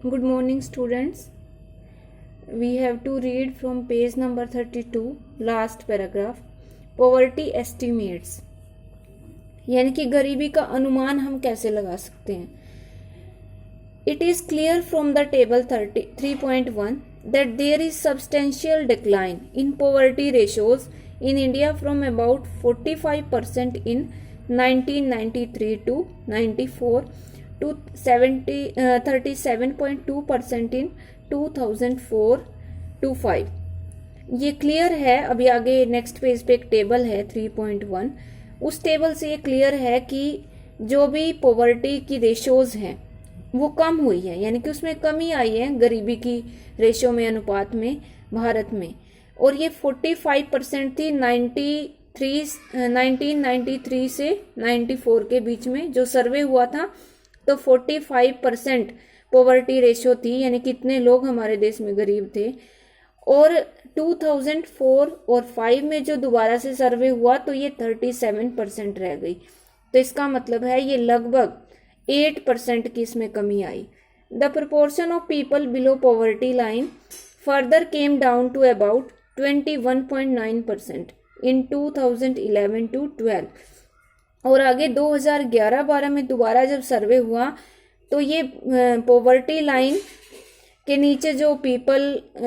Good morning, students. We have to read from page number 32, last paragraph. Poverty estimates, यानी कि गरीबी का अनुमान हम कैसे लगा सकते हैं. It is clear from the table 3.1 that there is substantial decline in poverty ratios in India from about 45% in 1993 to 94 to 37.2% in 2004 to 5. ये क्लियर है. अभी आगे नेक्स्ट पेज पे एक टेबल है 3.1. उस टेबल से ये क्लियर है कि जो भी पॉवर्टी की रेशोज हैं वो कम हुई है, यानी कि उसमें कमी आई है गरीबी की रेशो में, अनुपात में भारत में. और ये 45% थी 1993 से 94 के बीच में जो सर्वे हुआ था. तो 45% पॉवर्टी रेशो थी, यानी कितने लोग हमारे देश में गरीब थे. और 2004 और 5 में जो दोबारा से सर्वे हुआ तो ये 37% रह गई. तो इसका मतलब है ये लगभग 8% की इसमें कमी आई. The proportion of people below poverty line further came down to about 21.9% in 2011 to 12. और आगे 2011-12 में दोबारा जब सर्वे हुआ तो ये पॉवर्टी लाइन के नीचे जो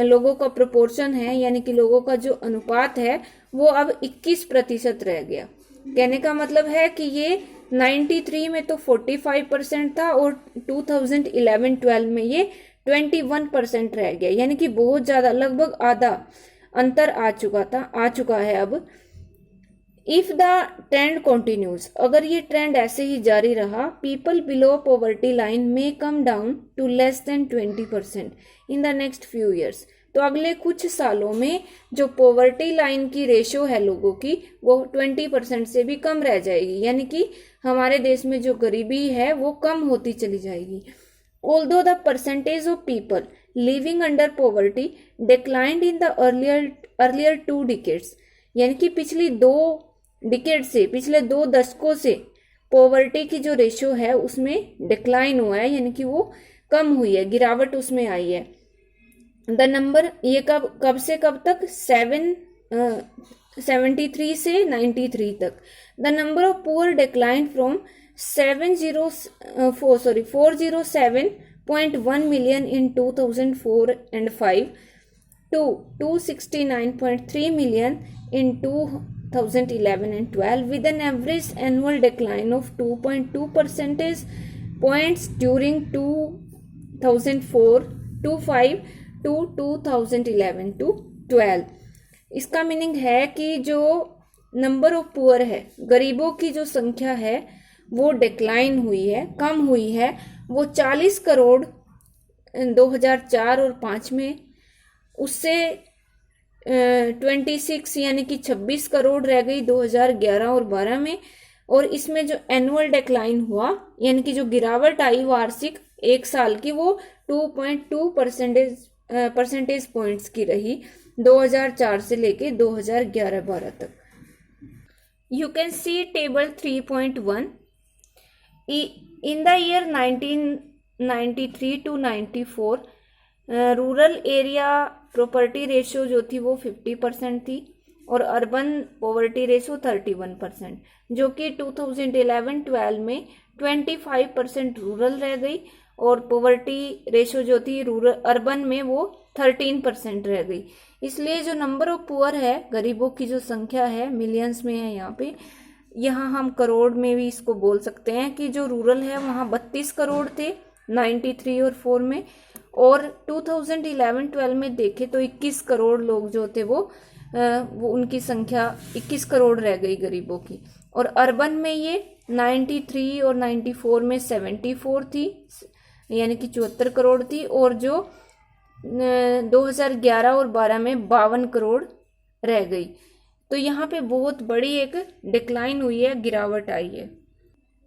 लोगों का प्रोपोर्शन है, यानी कि लोगों का जो अनुपात है, वो अब 21% रह गया. कहने का मतलब है कि ये 93 में तो 45% था और 2011-12 में ये 21% रह गया, यानी कि बहुत ज्यादा, लगभग आधा अंतर आ चुका है अब. इफ द ट्रेंड कंटिन्यूज, अगर ये ट्रेंड ऐसे ही जारी रहा, पीपल बिलो पॉवर्टी लाइन में come down to less than 20% in the next few years. तो अगले कुछ सालों में जो पॉवर्टी लाइन की रेशो है लोगों की, वो 20% से भी कम रह जाएगी, यानी कि हमारे देश में जो गरीबी है वो कम होती चली जाएगी. Although the percentage of people living under poverty declined in the earlier 2 decades, यानी कि पिछले 2 दशकों से पॉवर्टी की जो रेशो है उसमें डिक्लाइन हुआ है, यानी कि वो कम हुई है, गिरावट उसमें आई है. द नंबर, ये कब से कब तक, 73 से 93 तक. The number of poor decline from 407.1 million in 2004 and 5 to 269.3 million in 2011 and 12, with an average annual decline of 2.2 percentage points during 2004 to 5 to 2011 to 12. इसका मीनिंग है कि जो नंबर ऑफ पुअर है, गरीबों की जो संख्या है वो डिक्लाइन हुई है, कम हुई है. वो 40 करोड़ 2004 और 5 में, उससे 26 यानी कि 26 करोड़ रह गई 2011 और 12 में. और इसमें जो एनुअल डिक्लाइन हुआ, यानी कि जो गिरावट आई वार्षिक 1 साल की, वो 2.2 परसेंटेज पॉइंट्स की रही 2004 से लेके 2011-12 तक. You can see table 3.1. In the year 1993 to 94 rural area property ratio जो थी वो 50% थी और अर्बन पॉवर्टी रेशो 31%, जो कि 2011-12 में 25% रूरल रह गई और पॉवर्टी रेशो जो थी अर्बन में वो 13% रह गई. इसलिए जो नंबर ऑफ पुअर है, गरीबों की जो संख्या है, मिलियंस में है यहाँ हम करोड़ में भी इसको बोल सकते हैं कि जो रूरल है वहाँ 32 करोड़ थे 93 और 4 में, और 2011-12 में देखे तो 21 करोड़ लोग जो थे वो उनकी संख्या 21 करोड़ रह गई गरीबों की. और अर्बन में ये 93 और 94 में 74 थी, यानी कि 74 करोड़ थी, और जो 2011 और 12 में 52 करोड़ रह गई. तो यहाँ पे बहुत बड़ी एक डिक्लाइन हुई है, गिरावट आई है.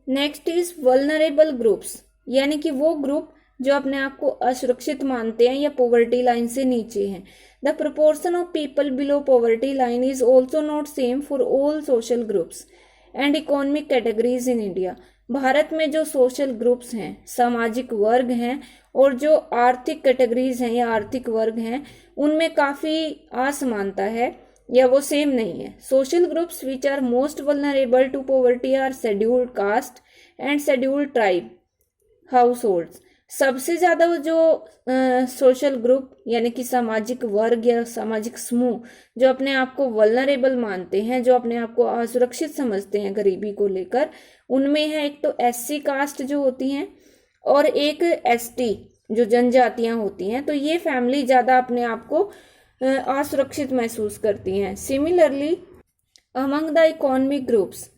नेक्स्ट इज वल्नरेबल ग्रुप्स, यानी कि वो ग्रुप जो अपने आप को असुरक्षित मानते हैं या पॉवर्टी लाइन से नीचे हैं. The proportion of people below poverty line is also not same for all social groups and economic categories in India. Bharat में जो सोशल ग्रुप्स हैं, सामाजिक वर्ग हैं, और जो आर्थिक कैटेगरीज हैं या आर्थिक वर्ग हैं उनमें काफी असमानता है या वो सेम नहीं है। Social groups which are most vulnerable to poverty are scheduled caste and scheduled tribe households. सबसे ज्यादा जो सोशल ग्रुप यानी कि सामाजिक वर्ग या सामाजिक समूह जो अपने आप को वल्नरेबल मानते हैं, जो अपने आप को असुरक्षित समझते हैं गरीबी को लेकर, उनमें है एक तो एससी कास्ट जो होती हैं और एक एसटी जो जनजातियां होती हैं। तो ये फैमिली ज्यादा अपने आप को असुरक्षित महसूस करती हैं। Similarly among the economic groups,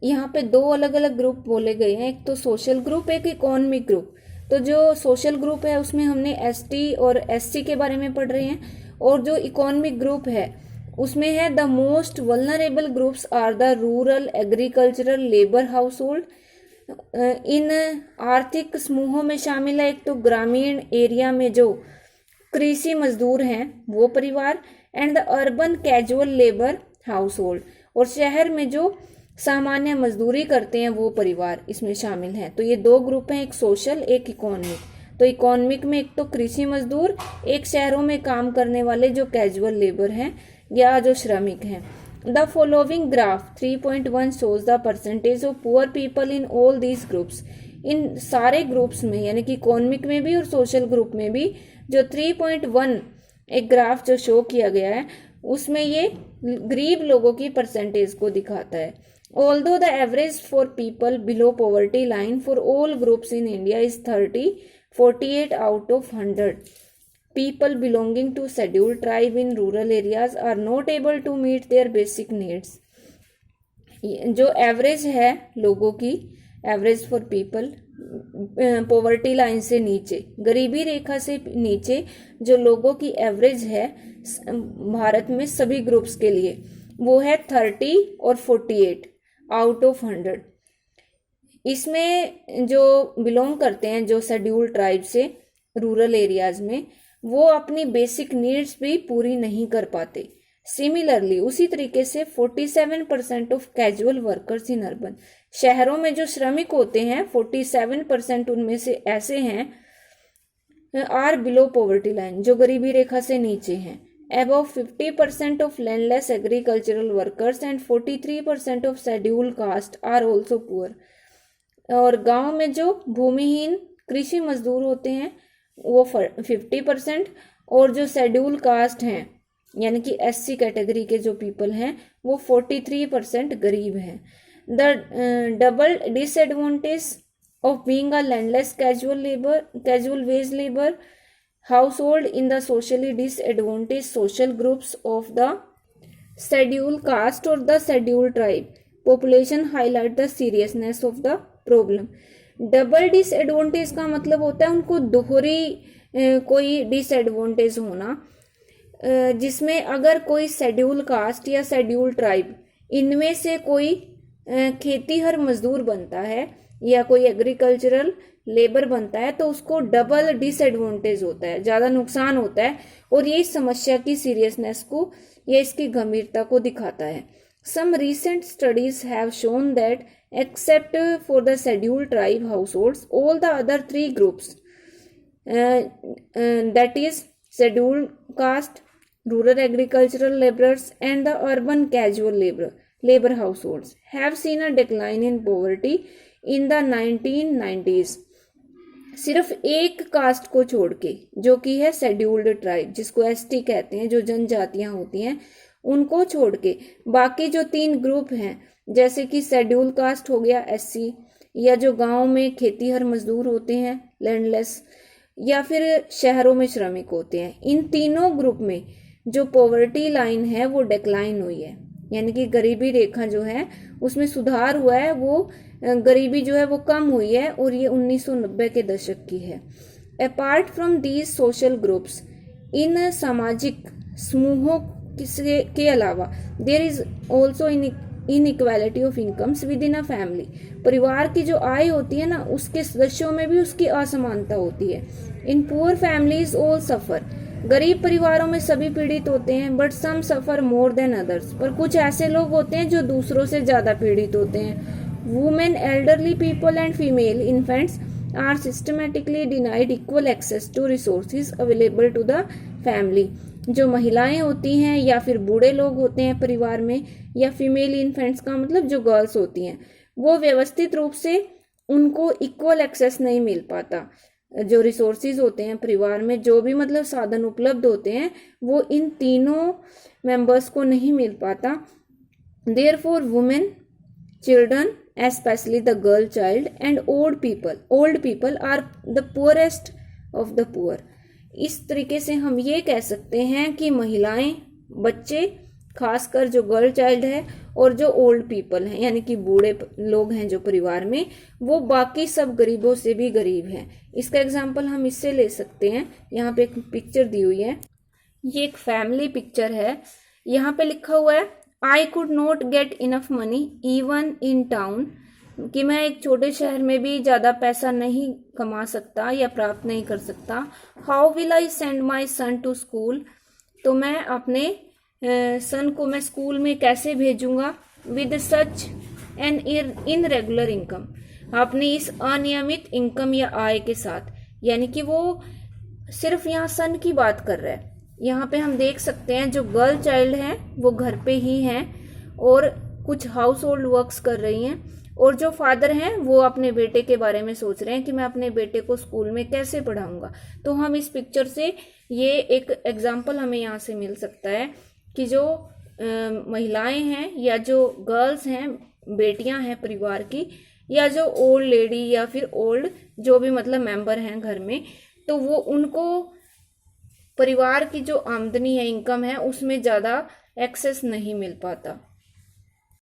यहाँ पे दो अलग अलग ग्रुप बोले गए हैं, एक तो सोशल ग्रुप, एक इकोनॉमिक ग्रुप। तो जो सोशल ग्रुप है उसमें हमने एसटी और एससी के बारे में पढ़ रहे हैं, और जो इकोनॉमिक ग्रुप है उसमें है the most vulnerable groups are the rural agricultural labour household. इन आर्थिक समूहों में शामिल है एक तो ग्रामीण एरिया में जो कृषि मजदूर हैं वो परिवार, and the urban casual labour house hold, और शहर में जो सामान्य मजदूरी करते हैं वो परिवार इसमें शामिल हैं। तो ये दो ग्रुप हैं, एक सोशल एक इकोनॉमिक। तो इकोनॉमिक में एक तो कृषि मजदूर, एक शहरों में काम करने वाले जो कैजुअल लेबर हैं या जो श्रमिक हैं। The following graph 3.1 shows the percentage of poor people in all these groups. इन सारे ग्रुप्स में यानी कि इकोनॉमिक में भी और सोशल ग्रुप में भी जो 3.1 एक ग्राफ जो शो किया गया है उसमें ये गरीब लोगों की परसेंटेज को दिखाता है। Although the average for people below poverty line for all groups in India is 48 out of 100. People belonging to scheduled tribe in rural areas are not able to meet their basic needs. जो average है लोगों की, average for people poverty line से नीचे, गरीबी रेखा से नीचे जो लोगों की एवरेज है भारत में सभी ग्रुप्स के लिए वो है 30 और 48 आउट ऑफ 100। इसमें जो बिलोंग करते हैं जो शेड्यूल्ड ट्राइब से रूरल एरियाज में, वो अपनी बेसिक नीड्स भी पूरी नहीं कर पाते। सिमिलरली उसी तरीके से 47% of casual workers in urban, शहरों में जो श्रमिक होते हैं 47% उनमें से ऐसे हैं आर बिलो पॉवर्टी लाइन, जो गरीबी रेखा से नीचे हैं। Above 50% of landless agricultural workers and 43% of scheduled caste are also poor. और गांव में जो भूमिहीन कृषि मजदूर होते हैं वो 50% और जो शेड्यूल कास्ट हैं यानी कि एससी कैटेगरी के जो पीपल हैं वो 43% गरीब हैं। The double disadvantage of being a landless casual veg labour household in the socially disadvantaged social groups of the scheduled caste or the scheduled tribe population highlight the seriousness of the problem. Double disadvantage का मतलब होता है उनको दोहरी कोई disadvantage होना, जिसमें अगर कोई शेड्यूल कास्ट या शेड्यूल ट्राइब इनमें से कोई खेतीहर मजदूर बनता है या कोई एग्रीकल्चरल लेबर बनता है तो उसको डबल डिसएडवांटेज होता है, ज्यादा नुकसान होता है, और ये इस समस्या की सीरियसनेस को या इसकी गंभीरता को दिखाता है। Some recent studies have shown that except for the scheduled tribe households all the other 3 groups that is scheduled caste, rural agricultural labourers and the urban casual labour households have seen a decline in poverty in the 1990s। सिर्फ एक cast को छोड़ के जो कि है scheduled tribe जिसको ST कहते हैं, जो जनजातियां होती हैं, उनको छोड़ के बाकी जो 3 ग्रुप हैं जैसे कि शेड्यूल कास्ट हो गया एससी, या जो गांव में खेतीहर मजदूर होते हैं लैंडलेस, या फिर शहरों में श्रमिक होते हैं, इन तीनों ग्रुप में जो पॉवर्टी लाइन है वो डिक्लाइन हुई है, यानी कि गरीबी रेखा जो है उसमें सुधार हुआ है, वो गरीबी जो है वो कम हुई है, और ये 1990 के दशक की है। Apart from these social groups, इन सामाजिक समूहों के अलावा there is also inequality of incomes within a family. परिवार की जो आय होती है ना उसके सदस्यों में भी उसकी असमानता होती है। In poor families all suffer, गरीब परिवारों में सभी पीड़ित होते हैं, but some suffer more than others, पर कुछ ऐसे लोग होते हैं जो दूसरों से ज्यादा पीड़ित होते हैं। Women, elderly people and female infants are systematically denied equal access to resources available to the family. जो महिलाएं होती हैं या फिर बूढ़े लोग होते हैं परिवार में, या फीमेल इन्फेंट्स का मतलब जो गर्ल्स होती हैं, वो व्यवस्थित रूप से उनको इक्वल एक्सेस नहीं मिल पाता। जो रिसोर्सेज होते हैं परिवार में, जो भी मतलब साधन उपलब्ध होते हैं, वो इन तीनों मेंबर्स को नहीं मिल पाता। Therefore women, children, especially the girl child and old people are the poorest of the poor। इस तरीके से हम ये कह सकते हैं कि महिलाएं, बच्चे, खासकर जो गर्ल चाइल्ड है और जो ओल्ड पीपल हैं यानी कि बूढ़े लोग हैं जो परिवार में, वो बाकी सब गरीबों से भी गरीब हैं। इसका एग्जाम्पल हम इससे ले सकते हैं। यहाँ पे एक पिक्चर दी हुई है, ये एक फैमिली पिक्चर है। यहाँ पे लिखा हुआ है I could not get enough money even in town, कि मैं एक छोटे शहर में भी ज़्यादा पैसा नहीं कमा सकता या प्राप्त नहीं कर सकता। How will I send my son to school, तो मैं अपने सन को मैं स्कूल में कैसे भेजूंगा with such an irregular income, अपनी इस अनियमित इनकम या आय के साथ। यानी कि वो सिर्फ यहाँ सन की बात कर रहा है। यहाँ पे हम देख सकते हैं जो गर्ल चाइल्ड है वो घर पे ही हैं और कुछ हाउस होल्ड वर्क्स कर रही हैं, और जो फादर हैं वो अपने बेटे के बारे में सोच रहे हैं कि मैं अपने बेटे को स्कूल में कैसे पढ़ाऊंगा। तो हम इस पिक्चर से ये एक एग्जाम्पल हमें यहाँ से मिल सकता है कि जो महिलाएं हैं या जो गर्ल्स हैं, बेटियां हैं परिवार की, या जो ओल्ड लेडी या फिर ओल्ड जो भी मतलब मेंबर हैं घर में, तो वो उनको परिवार की जो आमदनी है, इनकम है, उसमें ज़्यादा एक्सेस नहीं मिल पाता।